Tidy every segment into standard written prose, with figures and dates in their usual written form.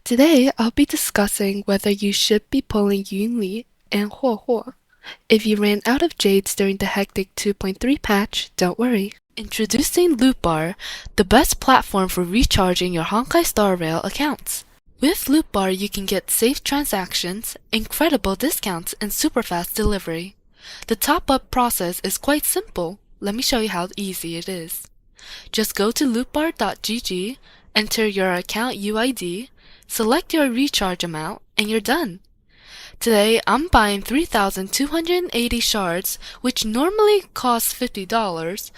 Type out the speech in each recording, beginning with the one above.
Today, I'll be discussing whether you should be pulling Yunli and Huo. If you ran out of Jades during the hectic 2.3 patch, don't worry. Introducing Loot Bar, the best platform for recharging your Honkai Star Rail accounts. With Loot Bar, you can get safe transactions, incredible discounts, and super fast delivery. The top-up process is quite simple. Let me show you how easy it is. Just go to lootbar.gg, enter your account UID, select your recharge amount, and you're done. Today, I'm buying 3,280 shards, which normally costs $50,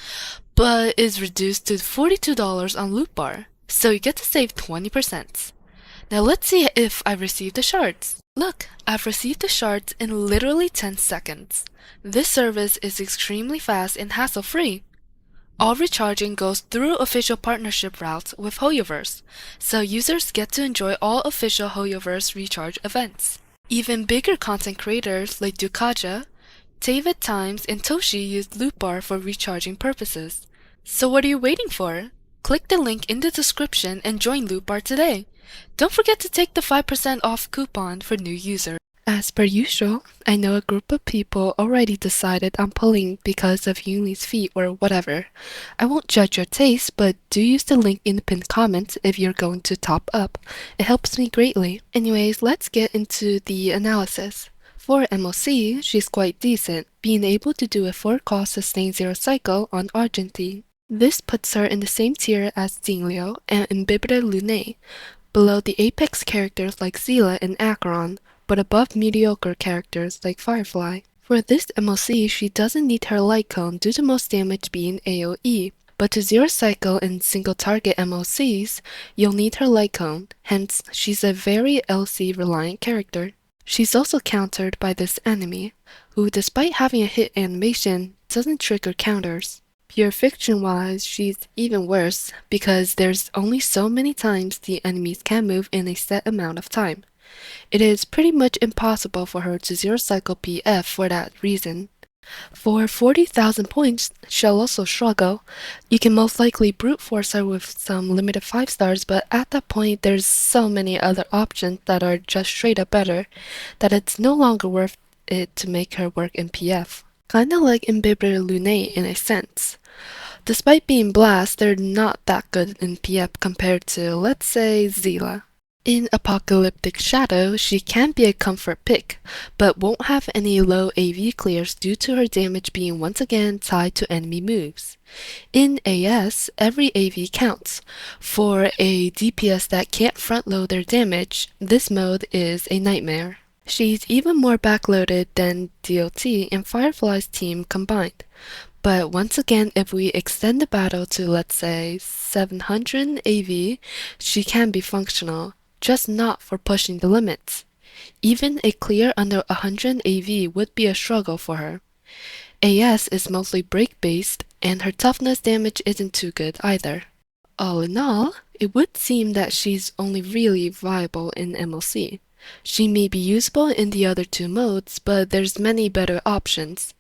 but is reduced to $42 on Loot Bar, so you get to save 20%. Now let's see if I received the shards. Look, I've received the shards in literally 10 seconds. This service is extremely fast and hassle-free. All recharging goes through official partnership routes with Hoyoverse, so users get to enjoy all official Hoyoverse recharge events. Even bigger content creators like Dukaja, David Times, and Toshi use Loot Bar for recharging purposes. So what are you waiting for? Click the link in the description and join Loot Bar today. Don't forget to take the 5% off coupon for new users. As per usual, I know a group of people already decided on pulling because of Yunli's feet or whatever. I won't judge your taste, but do use the link in the pinned comments if you're going to top up. It helps me greatly. Anyways, let's get into the analysis. For MOC, she's quite decent, being able to do a 4-cost sustained 0 cycle on Argentine. This puts her in the same tier as Zinglio and Imbibitor Lune, below the apex characters like Zila and Acheron, but above mediocre characters like Firefly. For this MOC, she doesn't need her light cone due to most damage being AoE, but to 0 cycle in single target MOCs, you'll need her light cone, hence she's a very LC reliant character. She's also countered by this enemy, who despite having a hit animation, doesn't trigger counters. Pure fiction wise, she's even worse, because there's only so many times the enemies can move in a set amount of time. It is pretty much impossible for her to 0 cycle PF for that reason. For 40,000 points, she'll also struggle. You can most likely brute force her with some limited 5 stars, but at that point there's so many other options that are just straight up better, that it's no longer worth it to make her work in PF. Kinda like Imbibitor Lune in a sense. Despite being blast, they're not that good in PF compared to, let's say, Zila. In Apocalyptic Shadow, she can be a comfort pick, but won't have any low AV clears due to her damage being once again tied to enemy moves. In AS, every AV counts. For a DPS that can't front load their damage, this mode is a nightmare. She's even more backloaded than DOT and Firefly's team combined. But once again, if we extend the battle to, let's say, 700 AV, she can be functional, just not for pushing the limits. Even a clear under 100 AV would be a struggle for her. AS is mostly break-based, and her toughness damage isn't too good either. All in all, it would seem that she's only really viable in MLC. She may be usable in the other two modes, but there's many better options.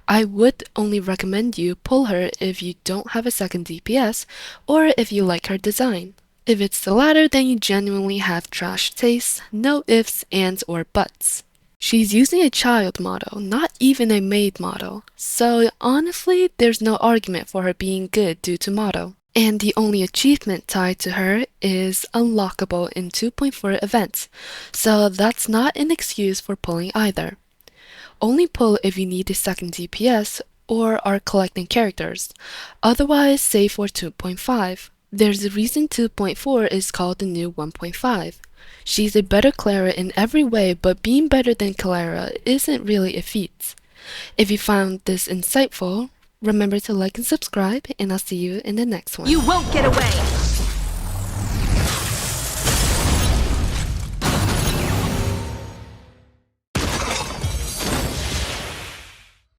I would only recommend you pull her if you don't have a second DPS, or if you like her design. If it's the latter, then you genuinely have trash taste, no ifs, ands, or buts. She's using a child model, not even a maid model, so honestly, there's no argument for her being good due to model. And the only achievement tied to her is unlockable in 2.4 events, so that's not an excuse for pulling either. Only pull if you need a second DPS or are collecting characters, otherwise save for 2.5. There's a reason 2.4 is called the new 1.5. She's a better Clara in every way, but being better than Clara isn't really a feat. If you found this insightful, remember to like and subscribe, and I'll see you in the next one. You won't get away!